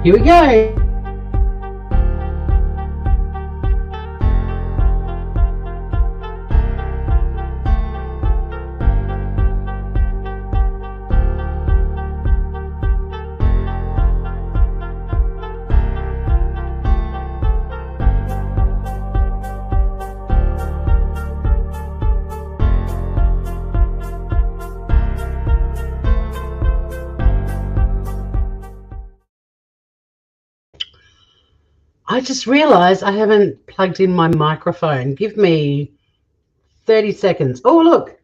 Here we go. I just realised I haven't plugged in my microphone. Give me 30 seconds. Oh, look.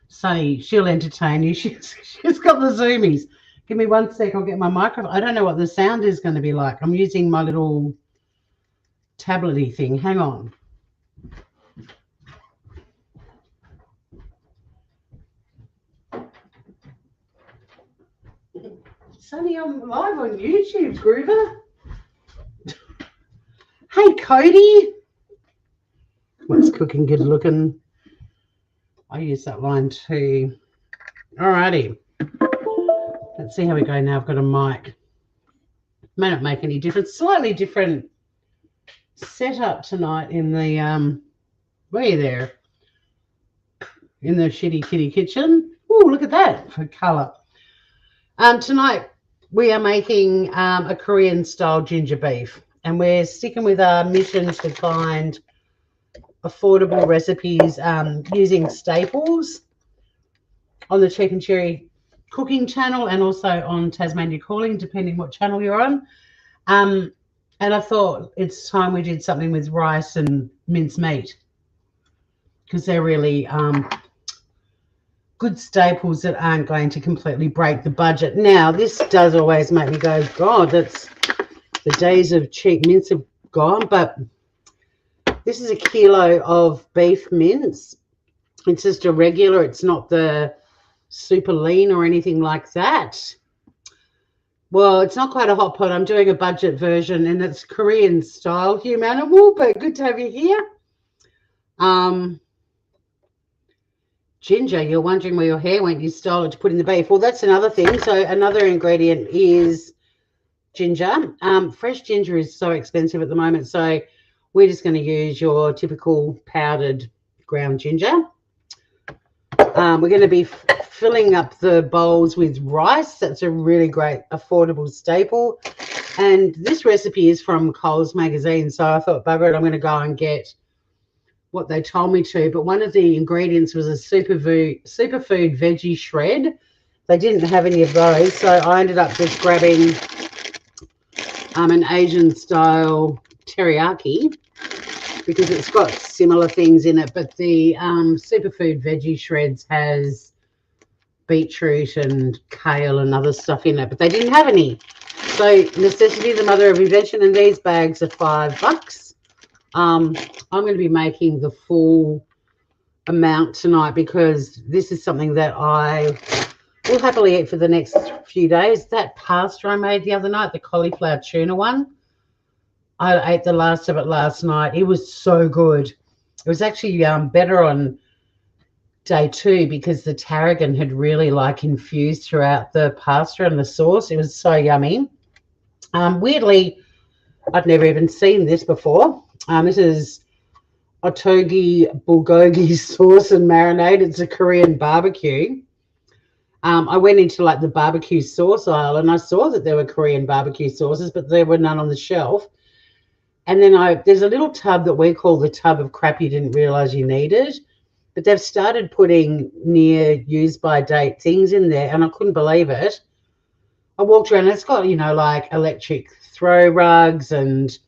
Sunny, she'll entertain you. She's got the zoomies. Give me 1 sec. I'll get my microphone. I don't know what the sound is going to be like. I'm using my little tablety thing. Hang on. Sunny, I'm live on YouTube, Groover. Hey, Cody. What's cooking good looking? I use that line too. Alrighty. Let's see how we go now. I've got a mic. May not make any difference. Slightly different setup tonight in the way there. In the shitty kitty kitchen. Oh, look at that for colour. Tonight we are making a Korean style ginger beef. And we're sticking with our mission to find affordable recipes using staples on the Cheap and Cherry cooking channel and also on Tasmania Calling, depending what channel you're on. And I thought it's time we did something with rice and minced meat because they're really good staples that aren't going to completely break the budget. Now, this does always make me go, God, that's... the days of cheap mince have gone, but this is a kilo of beef mince. It's just a regular. It's not the super lean or anything like that. Well, it's not quite a hot pot. I'm doing a budget version, and it's Korean style, Humanimal, but good to have you here. Ginger, you're wondering where your hair went. You stole it to put in the beef. Well, that's another thing. So another ingredient is ginger. Fresh ginger is so expensive at the moment, so we're just going to use your typical powdered ground ginger. We're going to be filling up the bowls with rice. That's a really great affordable staple, and this recipe is from Coles magazine, so I thought, bugger it, I'm going to go and get what they told me to. But one of the ingredients was a superfood veggie shred. They didn't have any of those, so I ended up just grabbing an Asian style teriyaki because it's got similar things in it, but the superfood veggie shreds has beetroot and kale and other stuff in it, but they didn't have any. So necessity is the mother of invention, and these bags are $5. I'm going to be making the full amount tonight because this is something that I will happily eat for the next few days. That pasta I made the other night, the cauliflower tuna one, I ate the last of it last night. It was so good. It was actually better on day 2 because the tarragon had really infused throughout the pasta and the sauce. It was so yummy. Weirdly, I'd never even seen this before. This is otogi bulgogi sauce and marinade. It's a Korean barbecue. I went into the barbecue sauce aisle and I saw that there were Korean barbecue sauces, but there were none on the shelf. And then there's a little tub that we call the tub of crap you didn't realize you needed, but they've started putting near use by date things in there, and I couldn't believe it. I walked around and it's got, electric throw rugs and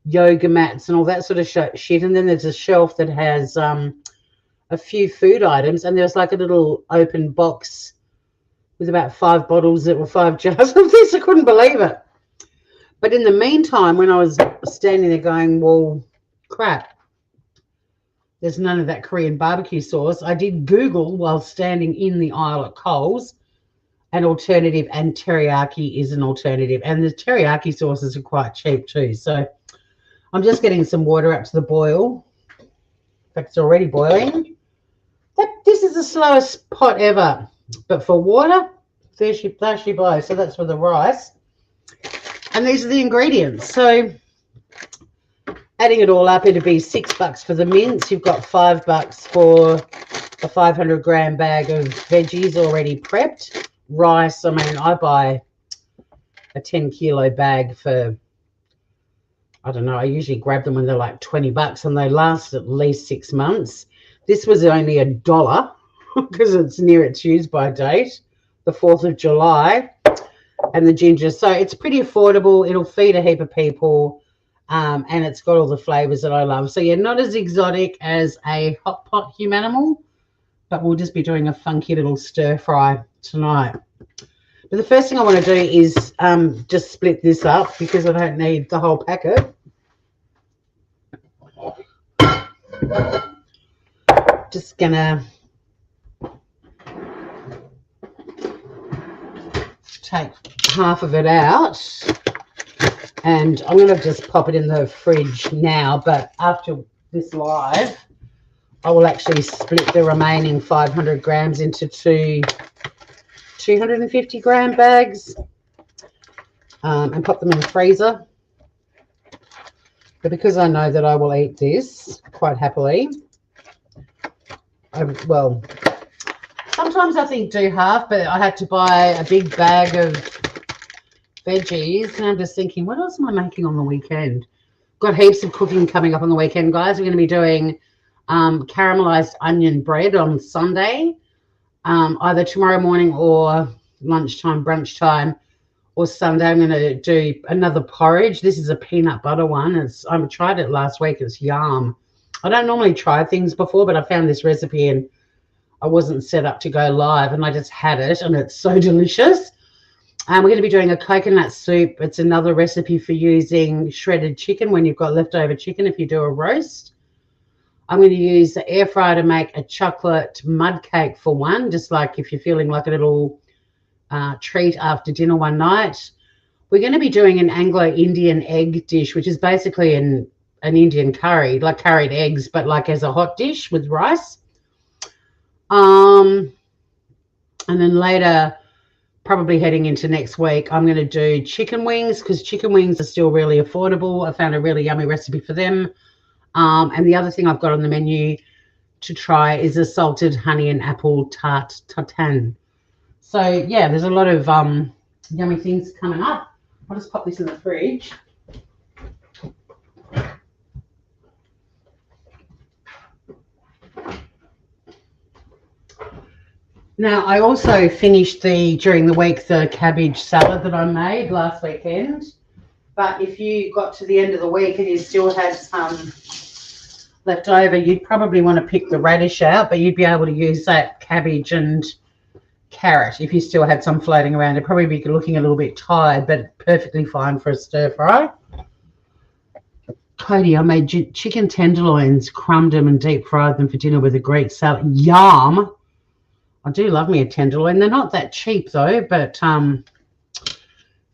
yoga mats and all that sort of shit. And then there's a shelf that has a few food items, and there's a little open box with about 5 bottles that were 5 jars of this. I couldn't believe it. But in the meantime, when I was standing there going, well, crap, there's none of that Korean barbecue sauce, I did Google while standing in the aisle at Coles an alternative, and teriyaki is an alternative. And the teriyaki sauces are quite cheap too. So I'm just getting some water up to the boil. In fact, it's already boiling. This is the slowest pot ever. But for water, there she blows. So that's for the rice. And these are the ingredients. So adding it all up, it'd be $6 for the mince. You've got $5 for a 500-gram bag of veggies already prepped. Rice, I mean, I buy a 10-kilo bag for, I don't know, I usually grab them when they're like $20 and they last at least 6 months. This was only $1 because it's near its use-by date, the 4th of July, and the ginger. So it's pretty affordable. It'll feed a heap of people, and it's got all the flavors that I love. So, yeah, not as exotic as a hot pot humanimal, but we'll just be doing a funky little stir fry tonight. But the first thing I want to do is just split this up because I don't need the whole packet. Just gonna take half of it out, and I'm gonna just pop it in the fridge now, but after this live I will actually split the remaining 500 grams into two 250-gram bags and pop them in the freezer. But because I know that I will eat this quite happily, well, sometimes I think do half, but I had to buy a big bag of veggies, and I'm just thinking, what else am I making on the weekend? Got heaps of cooking coming up on the weekend, guys. We're going to be doing caramelized onion bread on Sunday, either tomorrow morning or lunchtime, brunch time, or Sunday. I'm going to do another porridge. This is a peanut butter one. I tried it last week. It's yum. I don't normally try things before, but I found this recipe and I wasn't set up to go live, and I just had it, and it's so delicious. We're going to be doing a coconut soup. It's another recipe for using shredded chicken when you've got leftover chicken if you do a roast. I'm going to use the air fryer to make a chocolate mud cake for one, just like if you're feeling like a little treat after dinner one night. We're going to be doing an Anglo-Indian egg dish, which is basically an Indian curry, like curried eggs, but like as a hot dish with rice. And then later, probably heading into next week, I'm going to do chicken wings because chicken wings are still really affordable. I found a really yummy recipe for them. And the other thing I've got on the menu to try is a salted honey and apple tart tatin. So, yeah, there's a lot of yummy things coming up. I'll just pop this in the fridge. Now, I also finished during the week, the cabbage salad that I made last weekend. But if you got to the end of the week and you still had some left over, you'd probably want to pick the radish out, but you'd be able to use that cabbage and carrot if you still had some floating around. It'd probably be looking a little bit tired, but perfectly fine for a stir fry. Cody, I made chicken tenderloins, crumbed them and deep fried them for dinner with a Greek salad. Yum! I do love me a tenderloin. They're not that cheap though, but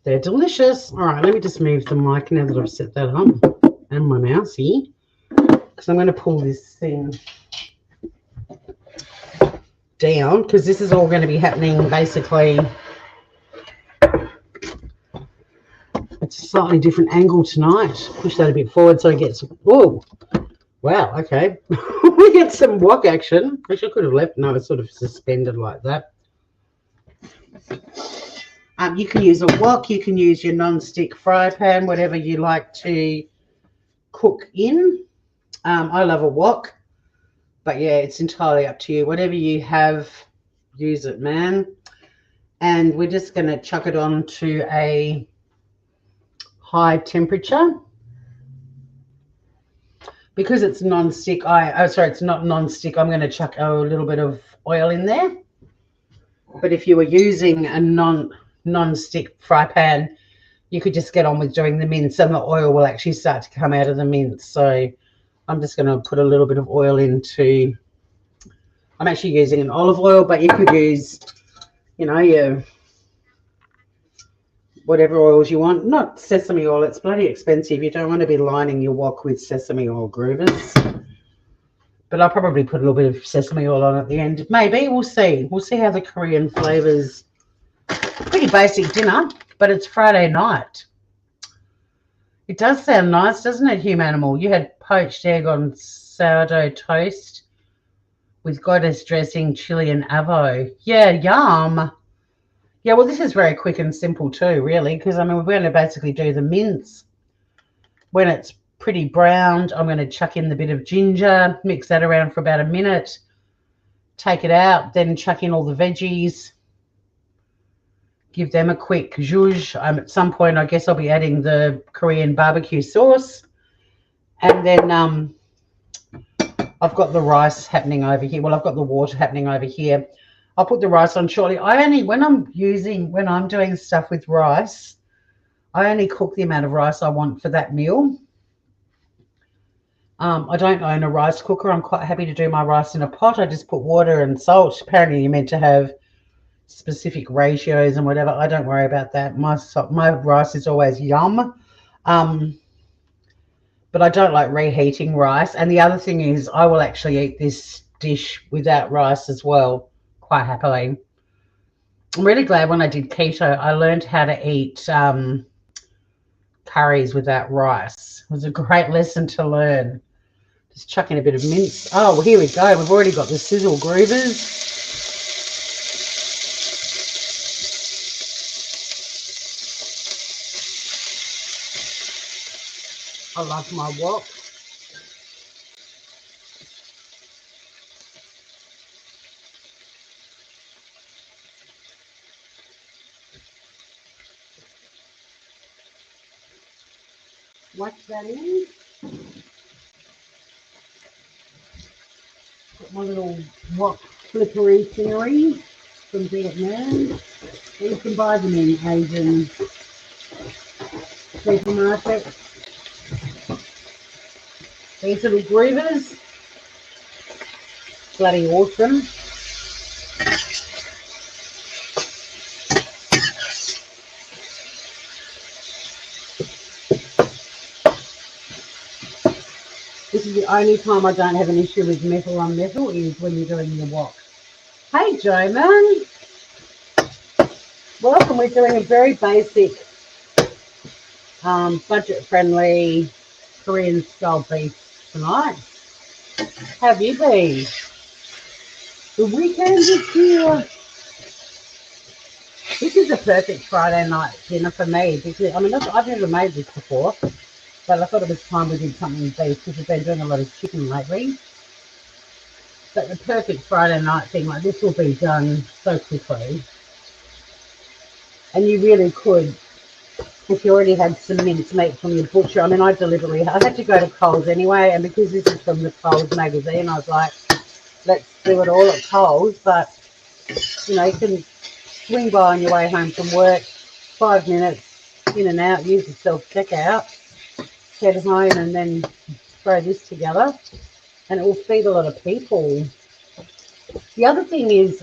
they're delicious. All right, let me just move the mic now that I've set that up, and my mousey, because I'm going to pull this thing down because this is all going to be happening basically. It's a slightly different angle tonight. Push that a bit forward so it gets. Oh, wow. Okay, we get some wok action. Which I could have left. No, it's sort of suspended like that. You can use a wok. You can use your non-stick fry pan, whatever you like to cook in. I love a wok, but yeah, it's entirely up to you. Whatever you have, use it, man. And we're just going to chuck it on to a high temperature. Because it's non-stick, it's not non-stick, I'm going to chuck a little bit of oil in there. But if you were using a non-stick fry pan, you could just get on with doing the mince, and the oil will actually start to come out of the mince. So I'm just going to put a little bit of oil into, I'm actually using an olive oil, but you could use, you know, your whatever oils you want. Not sesame oil, it's bloody expensive. You don't want to be lining your wok with sesame oil, groovers. But I'll probably put a little bit of sesame oil on at the end. Maybe, we'll see. We'll see how the Korean flavors. Pretty basic dinner, but it's Friday night. It does sound nice, doesn't it, Humanimal? You had poached egg on sourdough toast with goddess dressing, chili and avo. Yeah, yum. Yeah, well, this is very quick and simple too, really, because, I mean, we're going to basically do the mince. When it's pretty browned, I'm going to chuck in the bit of ginger, mix that around for about a minute, take it out, then chuck in all the veggies, give them a quick zhuzh. At some point, I guess I'll be adding the Korean barbecue sauce. And then I've got the rice happening over here. Well, I've got the water happening over here. I'll put the rice on shortly. When I'm doing stuff with rice, I only cook the amount of rice I want for that meal. I don't own a rice cooker. I'm quite happy to do my rice in a pot. I just put water and salt. Apparently, you're meant to have specific ratios and whatever. I don't worry about that. My rice is always yum. But I don't like reheating rice. And the other thing is I will actually eat this dish without rice as well, quite happily. I'm really glad when I did keto, I learned how to eat curries without rice. It was a great lesson to learn. Just chuck in a bit of mince. Oh, well, here we go. We've already got the sizzle groovers. I love my wok. Whack that in. Got my little wok flippery thingery from Vietnam. You can buy them in Asian supermarkets. These little groovers, bloody awesome. This is the only time I don't have an issue with metal on metal is when you're doing your wok. Hey, Joe, man. Welcome. We're doing a very basic, budget-friendly Korean-style beef tonight. How have you been? The weekend is here. This is a perfect Friday night dinner for me because, I mean, I've never made this before, but I thought it was time we did something beef because we've been doing a lot of chicken lately. But the perfect Friday night thing like this will be done so quickly. And you really could, if you already had some mince meat from your butcher. I mean, I had to go to Coles anyway, and because this is from the Coles magazine, I was like, let's do it all at Coles. But, you know, you can swing by on your way home from work, 5 minutes, in and out, use the self-checkout, head home and then throw this together, and it will feed a lot of people. The other thing is,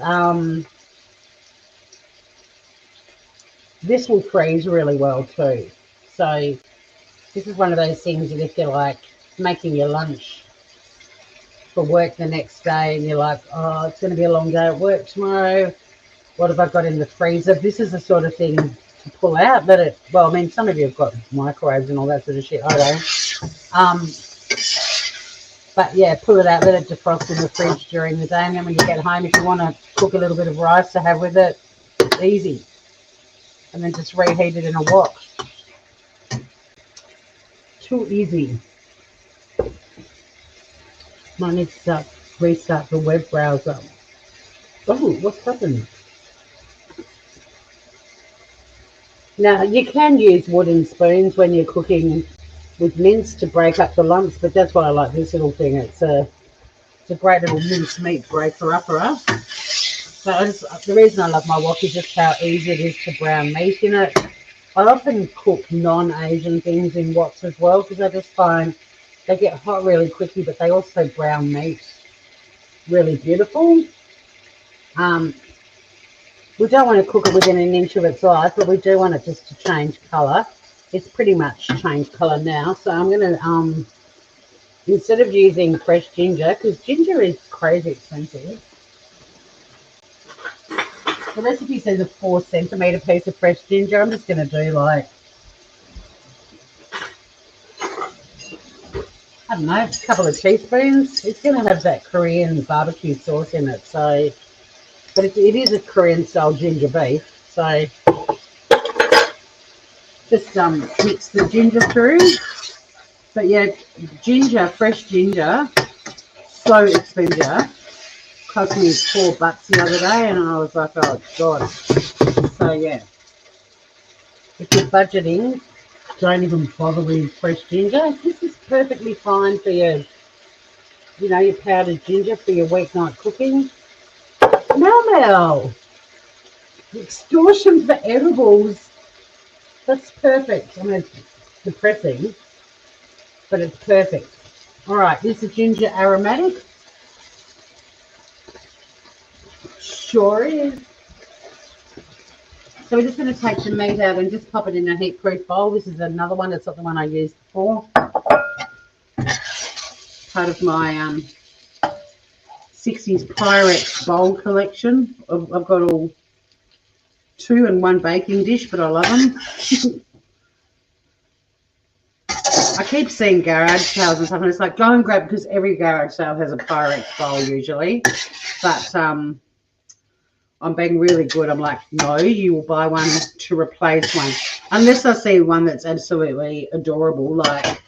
this will freeze really well too. So this is one of those things that if you're like making your lunch for work the next day and you're like, oh, it's going to be a long day at work tomorrow, what have I got in the freezer? This is the sort of thing to pull out that it, well, I mean, some of you have got microwaves and all that sort of shit. I don't. But yeah, pull it out, let it defrost in the fridge during the day, and then when you get home, if you want to cook a little bit of rice to have with it, it's easy. And then just reheat it in a wok. Too easy. Might need to restart the web browser. Oh, what's happened? Now, you can use wooden spoons when you're cooking with mince to break up the lumps, but that's why I like this little thing. It's a great little mince meat breaker-upper. So the reason I love my wok is just how easy it is to brown meat in it. I often cook non-Asian things in woks as well because I just find they get hot really quickly, but they also brown meat really beautiful. We don't want to cook it within an inch of its life, but we do want it just to change colour. It's pretty much changed colour now, so I'm going to, instead of using fresh ginger, because ginger is crazy expensive, the recipe says a 4 centimetre piece of fresh ginger. I'm just going to do like I don't know, a couple of teaspoons. It's going to have that Korean barbecue sauce in it. So, but it is a Korean style ginger beef. So just mix the ginger through. But yeah, ginger, fresh ginger, so expensive. Cost me $4 the other day, and I was like, oh god. So yeah, if you're budgeting, don't even bother with fresh ginger. This is perfectly fine for your, your powdered ginger for your weeknight cooking. Mel, extortion for edibles. That's perfect. I mean, it's depressing, but it's perfect. All right, this is ginger aromatic. Sure is. So we're just going to take the meat out and just pop it in a heat-proof bowl. This is another one. It's not the one I used before. Part of my 60s Pyrex bowl collection. I've got all 2 and 1 baking dish, but I love them. I keep seeing garage sales and stuff, and it's like, go and grab, because every garage sale has a Pyrex bowl usually. But I'm being really good. I'm like, no, you will buy one to replace one. Unless I see one that's absolutely adorable. Like,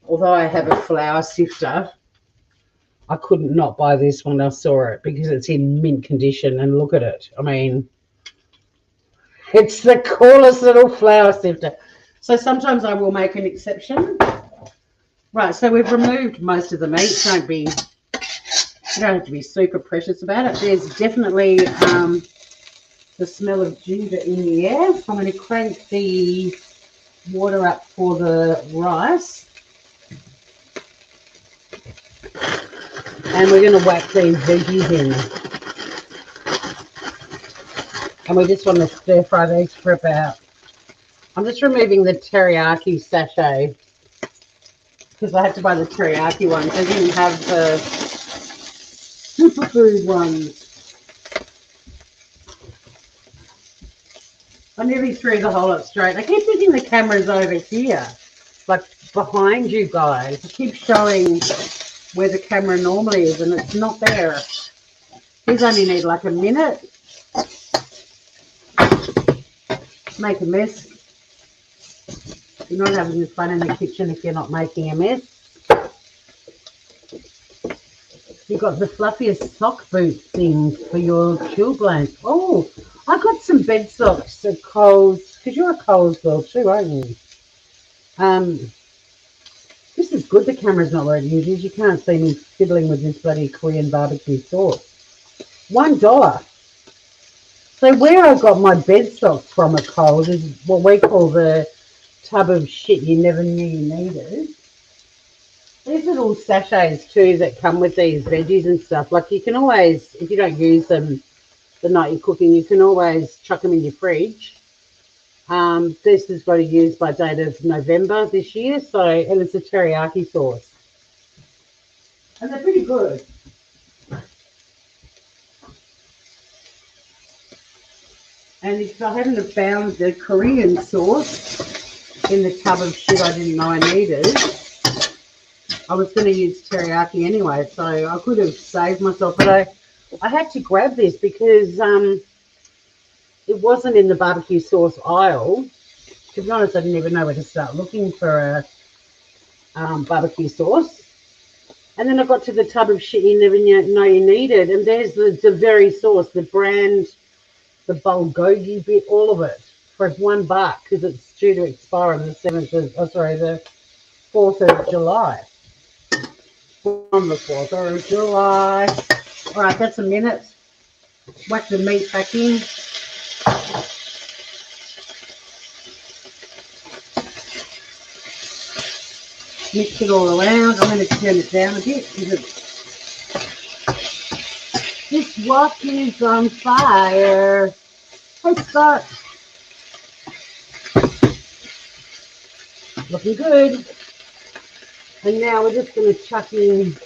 although I have a flour sifter, I couldn't not buy this when I saw it because it's in mint condition. And look at it. I mean, it's the coolest little flour sifter. So sometimes I will make an exception. Right, so we've removed most of the meat. You don't have to be super precious about it. There's definitely the smell of ginger in the air. So I'm going to crank the water up for the rice. And we're going to whack these veggies in. And we just want to stir fry these for about... I'm just removing the teriyaki sachet because I had to buy the teriyaki ones. I didn't have the superfood ones. I nearly threw the whole lot straight. I keep thinking the camera's over here, like behind you guys. I keep showing where the camera normally is, and it's not there. These only need like a minute. Make a mess. You're not having fun in the kitchen if you're not making a mess. You've got the fluffiest sock boot thing for your chill blanket. Oh, I got some bed socks at Coles, because you're a Coles girl too, aren't you? This is good. The camera's not where it usually is. You can't see me fiddling with this bloody Korean barbecue sauce. $1. So where I got my bed socks from at Coles is what we call the tub of shit you never knew you needed. These little sachets too that come with these veggies and stuff. Like you can always, if you don't use them the night you're cooking, you can always chuck them in your fridge. This has got a use by date of November this year, and it's a teriyaki sauce. And they're pretty good. And if I hadn't have found the Korean sauce in the tub of shit I didn't know I needed, I was going to use teriyaki anyway, so I could have saved myself. But I had to grab this because it wasn't in the barbecue sauce aisle. To be honest, I didn't even know where to start looking for a barbecue sauce. And then I got to the tub of shit you never know you needed, and there's the very sauce, the brand, the bulgogi bit, all of it for $1 because it's due to expire on the 4th of July. On the 4th of July. All right, that's a minute. Whack the meat back in. Mix it all around. I'm going to turn it down a bit because this wok is on fire. Hey, Scott. Looking good. And now we're just going to chuck in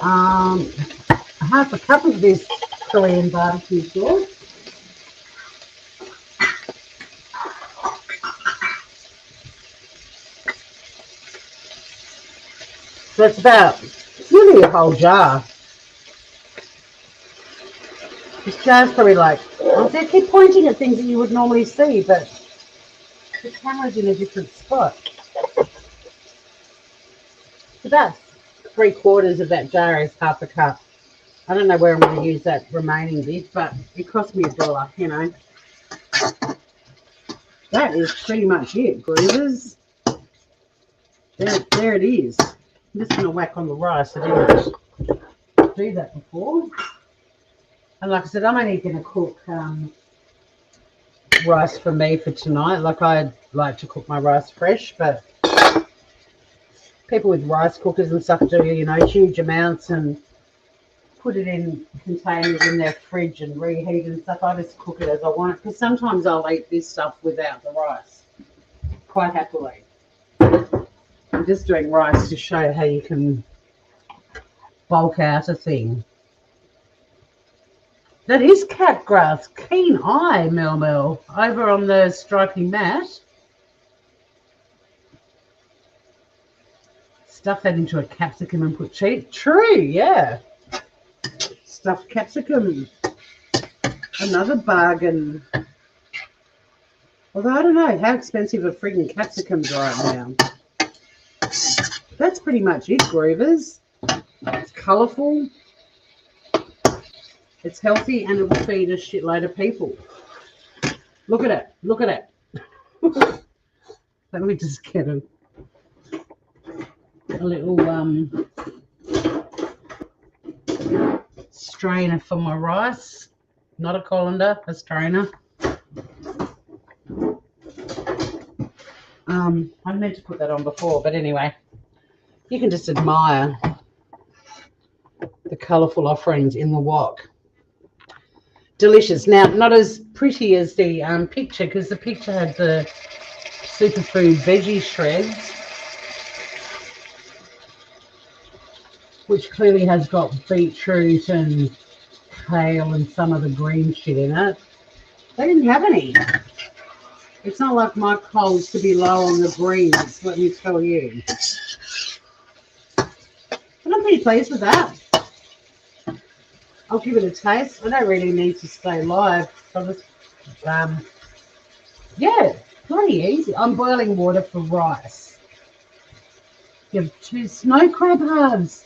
half a cup of this Korean barbecue sauce. So it's nearly a whole jar. This jar's probably like, I keep pointing at things that you would normally see, but the camera's in a different spot. About 3/4 of that jar is half a cup. I don't know where I'm going to use that remaining bit, but it cost me $1, you know. That is pretty much it, groovers. There it is. I'm just going to whack on the rice. I didn't do that before. And like I said, I'm only going to cook rice for me for tonight. Like, I like to cook my rice fresh, but people with rice cookers and stuff do, you know, huge amounts and put it in containers in their fridge and reheat and stuff. I just cook it as I want it, because sometimes I'll eat this stuff without the rice quite happily. I'm just doing rice to show how you can bulk out a thing. That is cat grass. Keen eye, Mel, over on the stripy mat. Stuff that into a capsicum and put cheese. True, yeah. Stuffed capsicum. Another bargain. Although I don't know how expensive a friggin' capsicum's right now. That's pretty much it, groovers. It's colourful. It's healthy, and it will feed a shitload of people. Look at it. Look at it. Let me just get a little strainer for my rice. Not a colander, a strainer. I meant to put that on before, but anyway, you can just admire the colourful offerings in the wok. Delicious. Now, not as pretty as the picture, because the picture had the superfood veggie shreds, which clearly has got beetroot and kale and some of the green shit in it. They didn't have any. It's not like my coals to be low on the greens, let me tell you. But I'm pretty pleased with that. I'll give it a taste. I don't really need to stay live. I'll just, yeah, pretty easy. I'm boiling water for rice. You have 2 snow crab halves.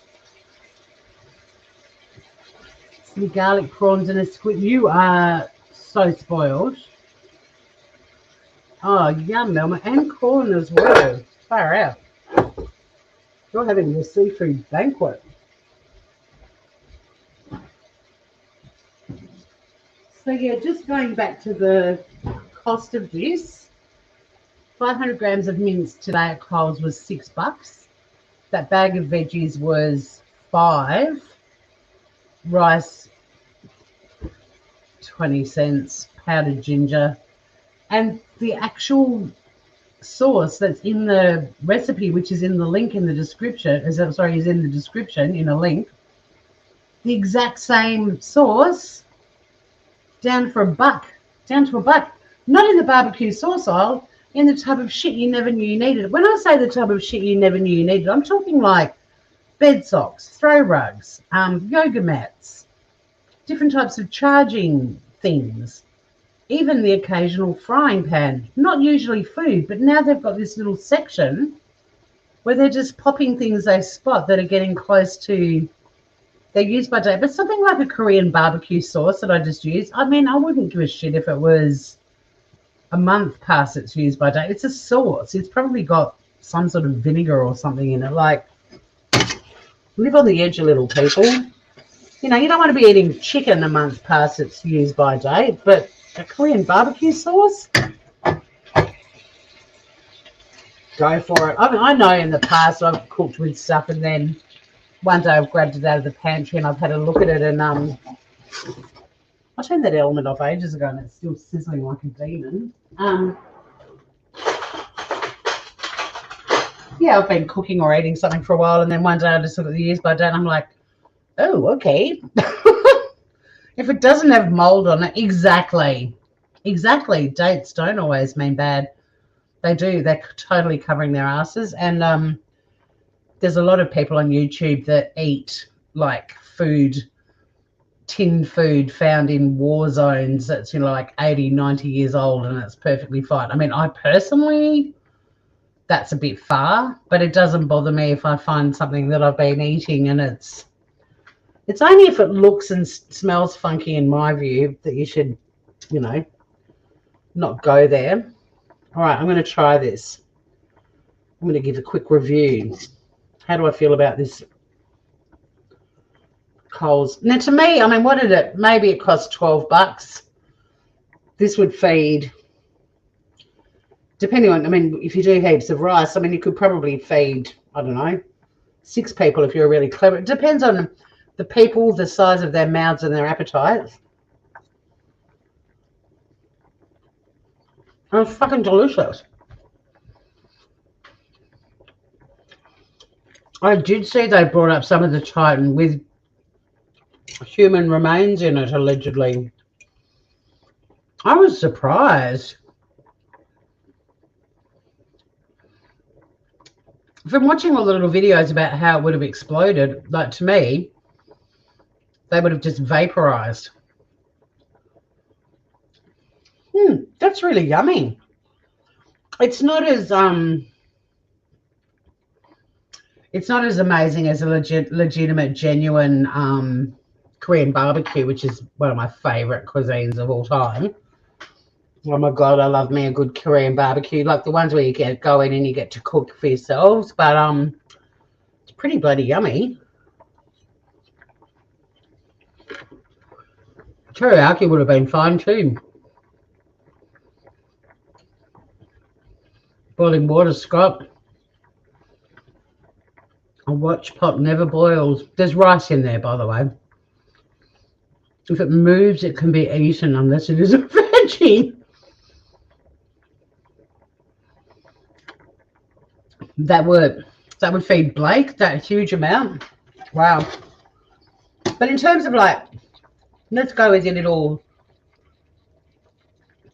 Some garlic prawns and a squid. You are so spoiled. Oh, yum, Melma. And corn as well. Far out. You're having your seafood banquet. So, yeah, just going back to the cost of this. 500 grams of mince today at Coles was $6. That bag of veggies was $5. Rice, 20 cents. Powdered ginger. And the actual sauce that's in the recipe, which is in the link in the description, is in the description in a link, the exact same sauce, down for $1. Down to $1. Not in the barbecue sauce aisle, in the tub of shit you never knew you needed. When I say the tub of shit you never knew you needed, I'm talking like bed socks, throw rugs, yoga mats, different types of charging things, even the occasional frying pan. Not usually food, but now they've got this little section where they're just popping things they spot that are getting close to their use by date. But something like a Korean barbecue sauce that I just used, I mean, I wouldn't give a shit if it was a month past its use by date. It's a sauce. It's probably got some sort of vinegar or something in it. Like, live on the edge a little, people. You know, you don't want to be eating chicken a month past its use by date, but a Korean barbecue sauce? Go for it. I mean, I know in the past I've cooked with stuff and then one day I've grabbed it out of the pantry and I've had a look at it and I turned that element off ages ago and it's still sizzling like a demon. Yeah, I've been cooking or eating something for a while and then one day I just look at the use by date and I'm like, oh, okay. If it doesn't have mold on it, exactly. Dates don't always mean bad. They do. They're totally covering their asses. And there's a lot of people on YouTube that eat like food, tin food found in war zones that's, you know, like 80, 90 years old, and it's perfectly fine. I mean, I personally, that's a bit far, but it doesn't bother me if I find something that I've been eating and it's only if it looks and smells funky, in my view, that you should, you know, not go there. All right, I'm going to try this. I'm going to give a quick review. How do I feel about this Coles? Now, to me, I mean, what did it? Maybe it cost $12. This would feed, depending on, I mean, if you do heaps of rice, I mean, you could probably feed, I don't know, 6 people if you're really clever. It depends on the people, the size of their mouths and their appetites. And it's fucking delicious. I did see they brought up some of the Titan with human remains in it, allegedly. I was surprised. From watching all the little videos about how it would have exploded, like, to me, they would have just vaporized. That's really yummy. It's not as amazing as a legitimate, genuine Korean barbecue, which is one of my favorite cuisines of all time. Oh my God, I love me a good Korean barbecue, like the ones where you go in and you get to cook for yourselves. But it's pretty bloody yummy. Teriyaki would have been fine too. Boiling water, Scott. A watch pot never boils. There's rice in there, by the way. If it moves, it can be eaten unless it is a veggie. That would feed Blake that huge amount. Wow. But in terms of, like, let's go with your little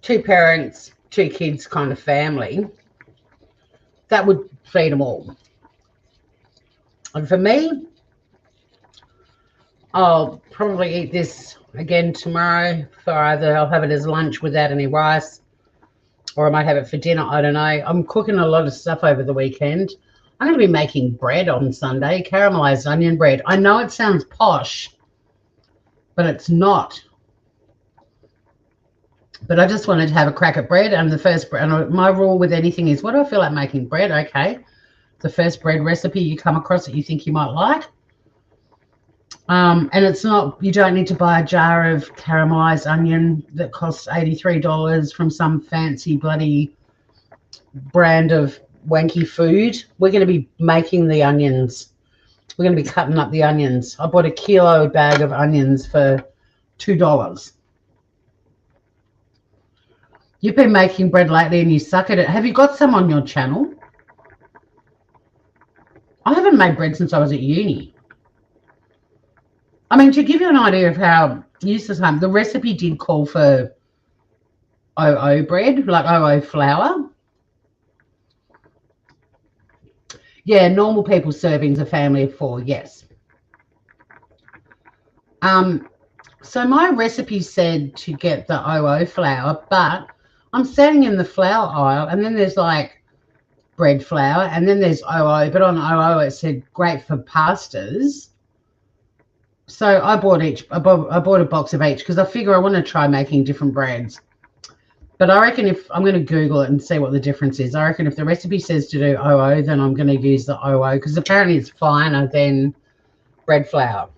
2 parents, 2 kids kind of family, that would feed them all. And for me, I'll probably eat this again tomorrow. For either I'll have it as lunch without any rice, or I might have it for dinner. I don't know. I'm cooking a lot of stuff over the weekend. I'm going to be making bread on Sunday, caramelized onion bread. I know it sounds posh, but it's not. But I just wanted to have a crack at bread. And the first bread, and my rule with anything is, what do I feel like making bread? Okay. The first bread recipe you come across that you think you might like. And it's not, you don't need to buy a jar of caramelized onion that costs $83 from some fancy bloody brand of wanky food. We're going to be making the onions. We're going to be cutting up the onions. I bought a kilo bag of onions for $2. You've been making bread lately and you suck at it. Have you got some on your channel? I haven't made bread since I was at uni. I mean, to give you an idea of how useless I am, the recipe did call for OO bread, like OO flour. Yeah, normal people servings, a family of 4, yes. So my recipe said to get the OO flour, but I'm standing in the flour aisle and then there's like bread flour and then there's OO, but on OO it said great for pastas. So I bought a box of each because I figure I want to try making different breads. But I reckon if I'm going to Google it and see what the difference is, I reckon if the recipe says to do OO, then I'm going to use the OO because apparently it's finer than bread flour.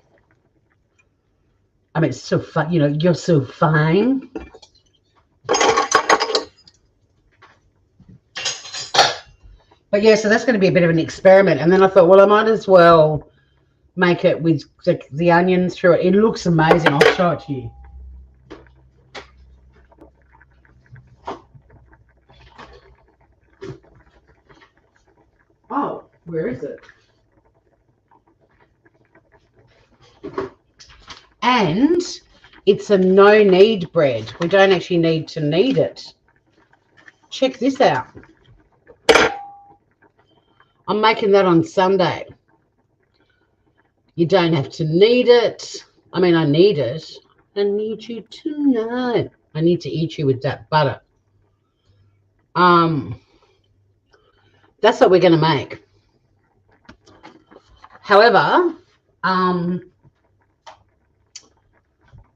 I mean, it's so fun, you know, you're so fine. But yeah, so that's going to be a bit of an experiment. And then I thought, well, I might as well make it with the onions through it. It looks amazing. I'll show it to you. Oh, where is it? And it's a no-knead bread. We don't actually need to knead it. Check this out. I'm making that on Sunday. You don't have to knead it. I mean, I need it. I need you tonight. I need to eat you with that butter. That's what we're going to make. However,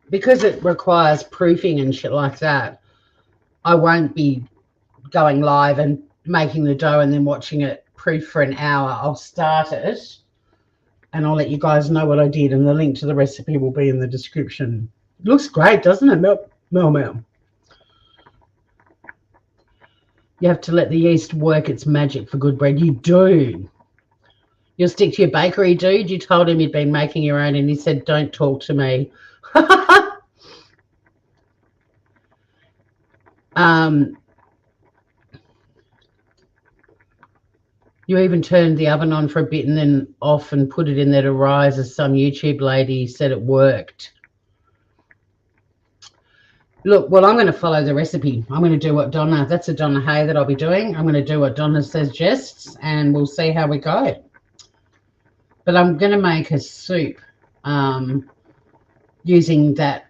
because it requires proofing and shit like that, I won't be going live and making the dough and then watching it proof for an hour. I'll start it and I'll let you guys know what I did, and the link to the recipe will be in the description. It looks great, doesn't it? Mel. You have to let the yeast work its magic for good bread. You do. You'll stick to your bakery dude. You told him you'd been making your own and he said, don't talk to me. You even turned the oven on for a bit and then off and put it in there to rise, as some YouTube lady said it worked. Look, well, I'm going to follow the recipe. I'm going to do what Donna, that's a Donna Hay that I'll be doing. I'm going to do what Donna suggests and we'll see how we go. But I'm going to make a soup using that.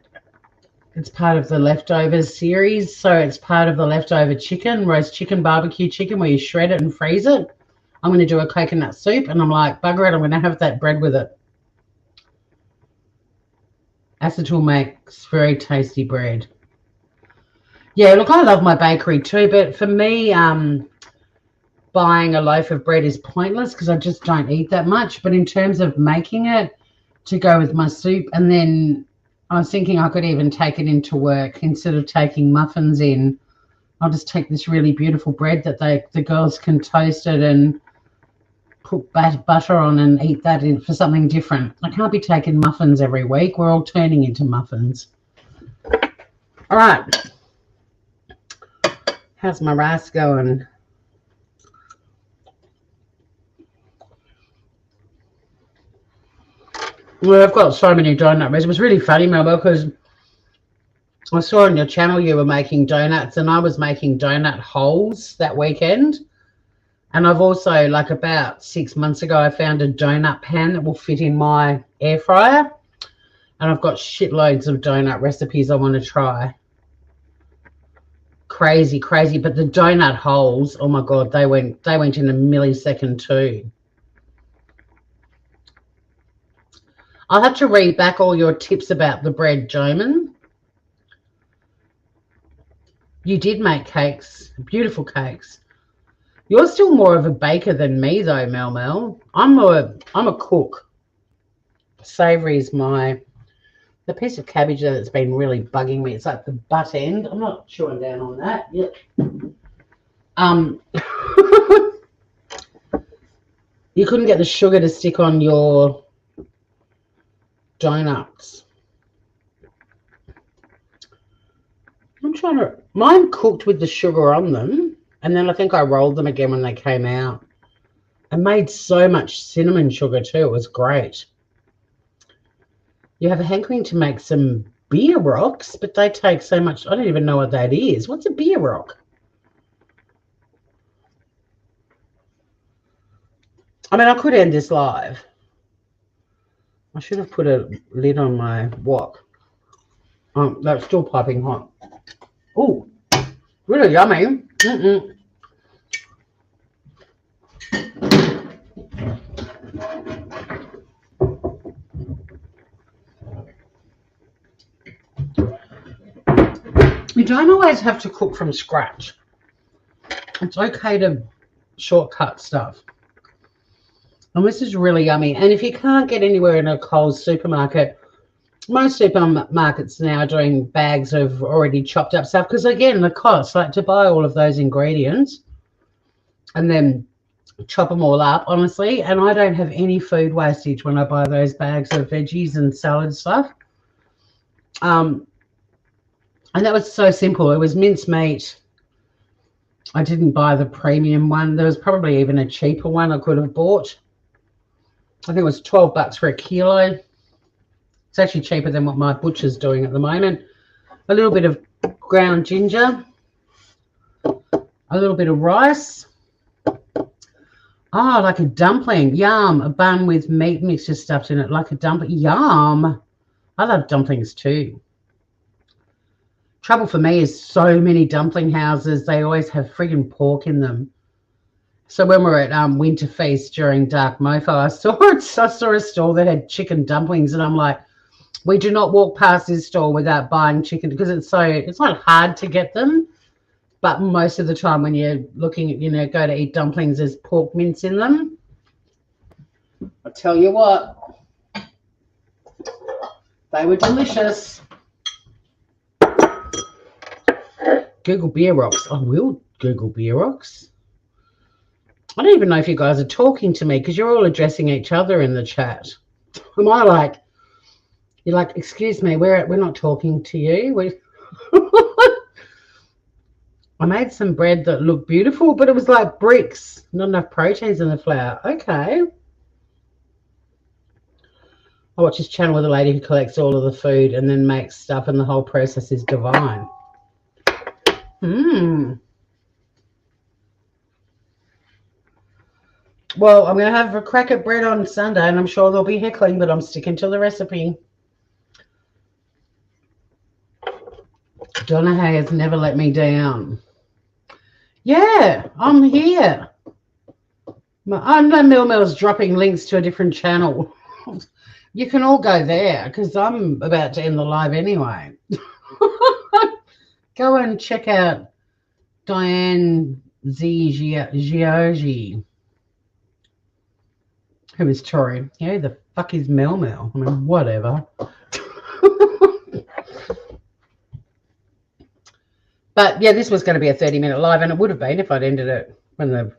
It's part of the leftovers series. So it's part of the leftover chicken, roast chicken, barbecue chicken, where you shred it and freeze it. I'm going to do a coconut soup, and I'm like, bugger it, I'm going to have that bread with it. Acetal makes very tasty bread. Yeah, look, I love my bakery too, but for me, buying a loaf of bread is pointless because I just don't eat that much. But in terms of making it to go with my soup, and then I was thinking I could even take it into work instead of taking muffins in. I'll just take this really beautiful bread that the girls can toast it and put butter on and eat that in for something different. I can't be taking muffins every week. We're all turning into muffins. All right. How's my rice going? Well, I've got so many donut recipes. It was really funny, Melba, because I saw on your channel you were making donuts, and I was making donut holes that weekend. And I've also, like about 6 months ago, I found a donut pan that will fit in my air fryer. And I've got shitloads of donut recipes I want to try. Crazy, crazy. But the donut holes, oh my God, they went in a millisecond too. I'll have to read back all your tips about the bread, Joman. You did make cakes, beautiful cakes. You're still more of a baker than me, though, Mel. I'm a cook. Savoury is the piece of cabbage that's been really bugging me. It's like the butt end. I'm not chewing down on that. Yep. You couldn't get the sugar to stick on your donuts. I'm trying to. Mine cooked with the sugar on them. And then I think I rolled them again when they came out. I made so much cinnamon sugar too. It was great. You have a hankering to make some beer rocks, but they take so much. I don't even know what that is. What's a beer rock? I mean, I could end this live. I should have put a lid on my wok. That's still piping hot. Oh, really yummy. You don't always have to cook from scratch. It's okay to shortcut stuff. And this is really yummy. And if you can't get anywhere in a Coles supermarket, most supermarkets now are doing bags of already chopped up stuff, because again, the cost, like to buy all of those ingredients and then chop them all up, honestly. And I don't have any food wastage when I buy those bags of veggies and salad stuff. And that was so simple. It was minced meat. I didn't buy the premium one. There was probably even a cheaper one I could have bought. I think it was $12 for a kilo. It's actually cheaper than what my butcher's doing at the moment. A little bit of ground ginger. A little bit of rice. Oh, like a dumpling. Yum. A bun with meat mixture stuffed in it like a dumpling. Yum. I love dumplings too. Trouble for me is so many dumpling houses, they always have friggin' pork in them. So when we're at Winter Feast during Dark Mofo, I saw a store that had chicken dumplings, and I'm like, we do not walk past this store without buying chicken, because it's not hard to get them, but most of the time when you're looking at, go to eat dumplings, there's pork mince in them. I tell you what, they were delicious. Google beer rocks. I will Google beer rocks. I don't even know if you guys are talking to me, because you're all addressing each other in the chat. Am I like, you're like, excuse me, we're not talking to you. I made some bread that looked beautiful, but it was like bricks, not enough proteins in the flour. Okay. I watch this channel with a lady who collects all of the food and then makes stuff, and the whole process is divine. Well, I'm going to have a crack at bread on Sunday, and I'm sure there'll be heckling, but I'm sticking to the recipe. Donna Hay has never let me down. Yeah, I'm here. I know Mil's dropping links to a different channel. You can all go there, because I'm about to end the live anyway. Go and check out Diane Giorgi, who is Tory. Yeah, who the fuck is Mel? I mean, whatever. But yeah, this was going to be a 30-minute live, and it would have been if I'd ended it when the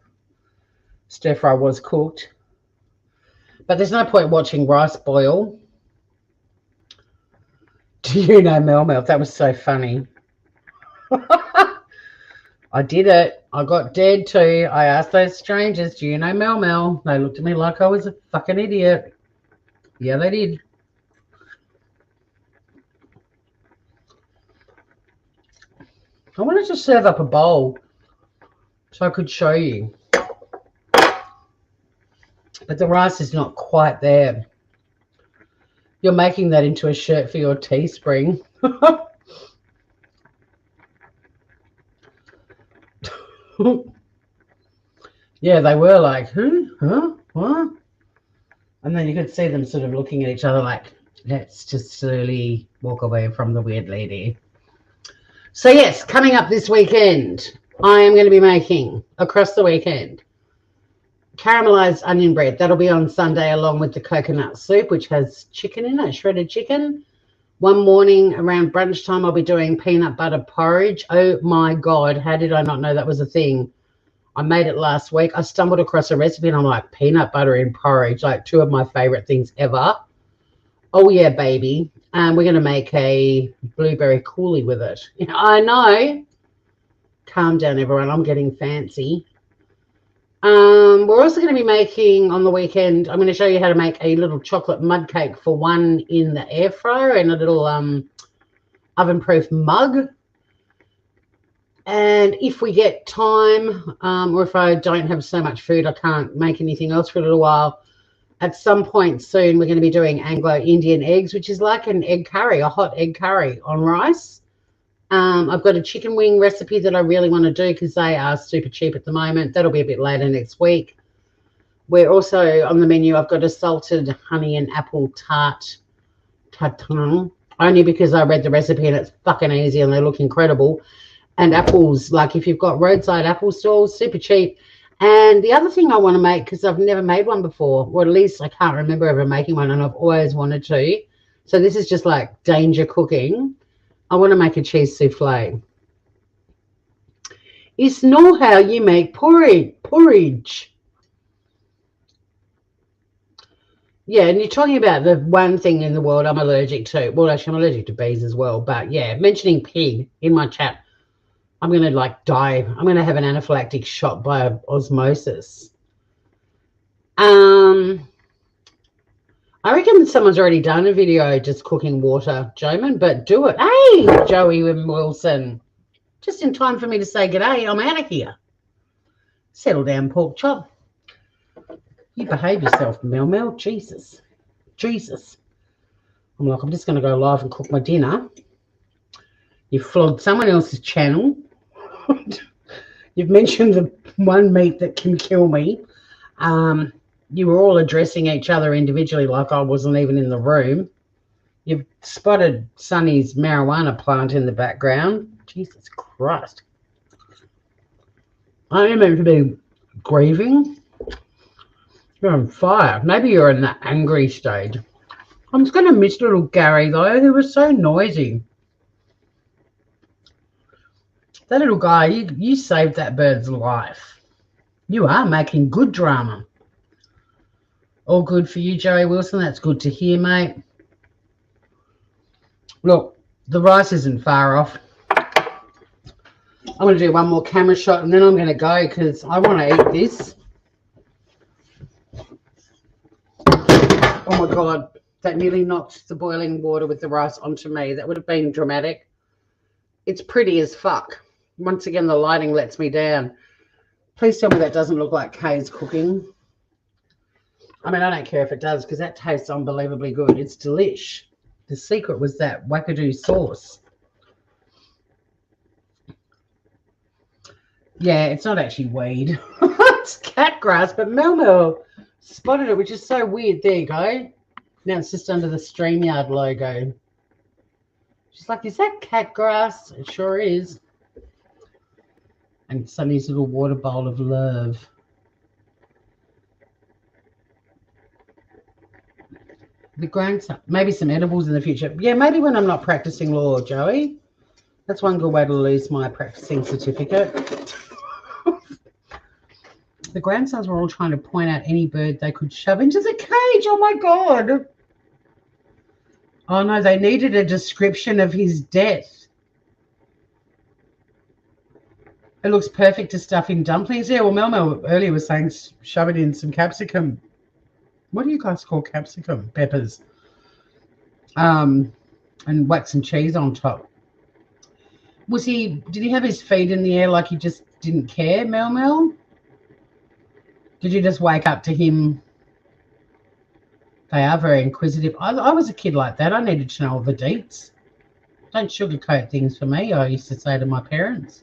stir fry was cooked. But there's no point watching rice boil. Do you know Mel? That was so funny. I did it. I got dead too. I asked those strangers, do you know Mel? They looked at me like I was a fucking idiot. Yeah, they did. I wanted to serve up a bowl so I could show you. But the rice is not quite there. You're making that into a shirt for your Teespring. Yeah, they were like, who? Huh? What? And then you could see them sort of looking at each other like, let's just slowly walk away from the weird lady. So yes, coming up this weekend, I am going to be making, across the weekend, caramelized onion bread. That'll be on Sunday, along with the coconut soup, which has chicken in it, shredded chicken. One morning around brunch time, I'll be doing peanut butter porridge. Oh my God, how did I not know that was a thing? I made it last week. I stumbled across a recipe and I'm like, peanut butter in porridge, like two of my favorite things ever. Oh yeah, baby. We're going to make a blueberry coulis with it. I know. Calm down, everyone. I'm getting fancy. We're also going to be making on the weekend, I'm going to show you how to make a little chocolate mud cake for one in the air fryer in a little oven-proof mug. And if we get time, or if I don't have so much food, I can't make anything else for a little while, at some point soon, we're going to be doing Anglo-Indian eggs, which is like an egg curry, a hot egg curry on rice. I've got a chicken wing recipe that I really want to do because they are super cheap at the moment. That'll be a bit later next week. We're also on the menu, I've got a salted honey and apple tartine, only because I read the recipe and it's fucking easy and they look incredible. And apples, like if you've got roadside apple stalls, super cheap. And the other thing I want to make, because I've never made one before, or at least I can't remember ever making one, and I've always wanted to. So this is just like danger cooking. I want to make a cheese souffle. It's not how you make porridge. Yeah, and you're talking about the one thing in the world I'm allergic to. Well, actually, I'm allergic to bees as well. But yeah, mentioning pig in my chat, I'm going to like die. I'm going to have an anaphylactic shock by osmosis. I reckon someone's already done a video just cooking water, Joman, but do it. Hey, Joey Wilson. Just in time for me to say g'day. I'm out of here. Settle down, pork chop. You behave yourself, Mel. Jesus. I'm like, I'm just going to go live and cook my dinner. You've flogged someone else's channel. You've mentioned the one meat that can kill me. You were all addressing each other individually like I wasn't even in the room. You've spotted Sonny's marijuana plant in the background. Jesus Christ. I am meant to be grieving. You're on fire. Maybe you're in that angry stage. I'm just going to miss little Gary, though. He was so noisy. That little guy, you saved that bird's life. You are making good drama. All good for you, Joey Wilson. That's good to hear, mate. Look, the rice isn't far off. I'm going to do one more camera shot and then I'm going to go because I want to eat this. Oh, my God. That nearly knocked the boiling water with the rice onto me. That would have been dramatic. It's pretty as fuck. Once again, the lighting lets me down. Please tell me that doesn't look like Kay's cooking. I mean, I don't care if it does because that tastes unbelievably good. It's delish. The secret was that wackadoo sauce. Yeah, it's not actually weed. It's cat grass, but Mel spotted it, which is so weird. There you go. Now it's just under the StreamYard logo. She's like, is that cat grass? It sure is. And Sunny's little water bowl of love. The grandson, maybe some edibles in the future. Yeah, maybe when I'm not practicing law, Joey. That's one good way to lose my practicing certificate. The grandsons were all trying to point out any bird they could shove into the cage. Oh, my God. Oh, no, they needed a description of his death. It looks perfect to stuff in dumplings. Yeah, well, Mel earlier was saying shove it in some capsicum. What do you guys call capsicum? Peppers. And whack some cheese on top. Did he have his feet in the air like he just didn't care, Mel? Did you just wake up to him? They are very inquisitive. I was a kid like that. I needed to know all the deets. Don't sugarcoat things for me, I used to say to my parents.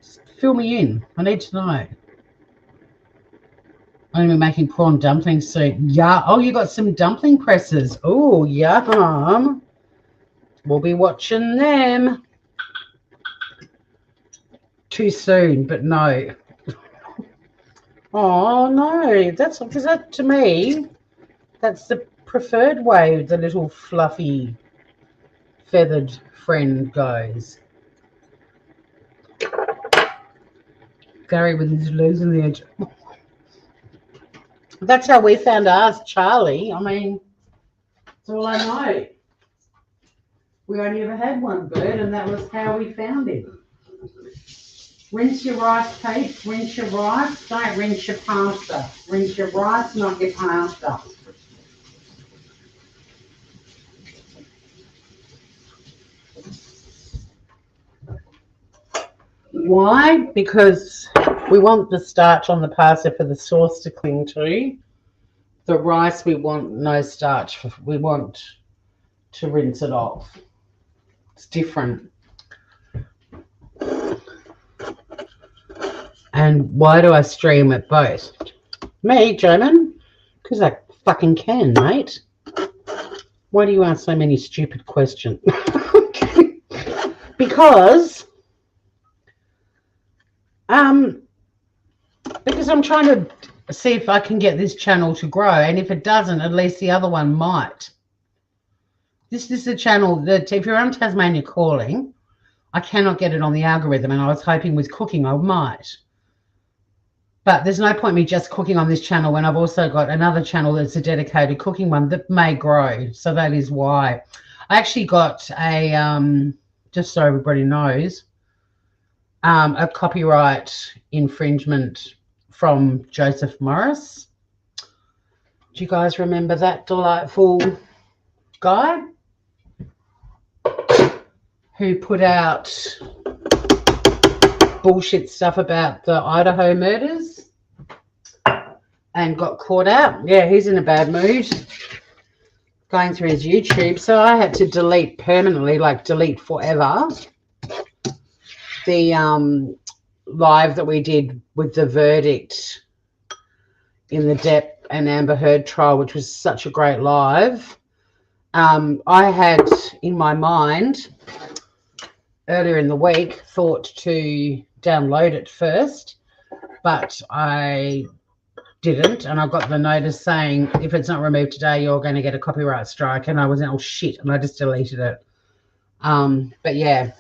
Just fill me in. I need to know. I'm going to be making prawn dumplings soon. Yeah. Oh, you got some dumpling presses. Oh, yum. We'll be watching them. Too soon, but no. Oh, no. That's because that, to me, that's the preferred way the little fluffy feathered friend goes. Gary with his legs on the edge. That's how we found ours, Charlie. I mean, that's all I know. We only ever had one bird, and that was how we found him. Rinse your rice cake, rinse your rice, don't rinse your pasta. Rinse your rice, not your pasta. Why? Because we want the starch on the pasta for the sauce to cling to. The rice, we want no starch. We want to rinse it off. It's different. And why do I stream it both? Me, German? Because I fucking can, mate. Why do you ask so many stupid questions? Because I'm trying to see if I can get this channel to grow, and if it doesn't, at least the other one might. This is a channel that, if you're on Tasmania Calling, I cannot get it on the algorithm, and I was hoping with cooking I might. But there's no point me just cooking on this channel when I've also got another channel that's a dedicated cooking one that may grow. So that is why. I actually got a, just so everybody knows, a copyright infringement from Joseph Morris. Do you guys remember that delightful guy who put out bullshit stuff about the Idaho murders? and got caught out. Yeah, he's in a bad mood, going through his YouTube. So I had to delete permanently, like delete forever, the live that we did with the verdict in the Depp and Amber Heard trial, which was such a great live. I had in my mind earlier in the week thought to download it first, but I didn't, and I got the notice saying if it's not removed today, you're going to get a copyright strike. And I was oh shit, and I just deleted it. But yeah,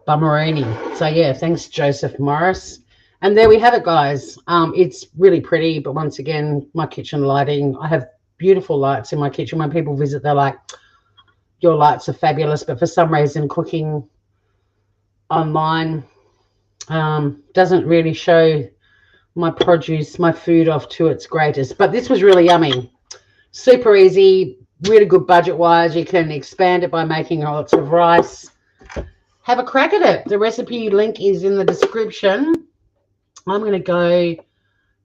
bummerini. So yeah, thanks Joseph Morris. And there we have it, guys. It's really pretty, but once again, my kitchen lighting, I have beautiful lights in my kitchen. When people visit, they're like, your lights are fabulous, but for some reason cooking online doesn't really show my produce, my food off to its greatest. But this was really yummy, super easy, really good budget wise. You can expand it by making lots of rice. Have a crack at it. The recipe link is in the description. I'm going to go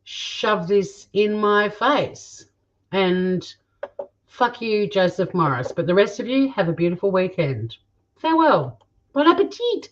shove this in my face and fuck you, Joseph Morris. But the rest of you, have a beautiful weekend. Farewell. Bon appetit.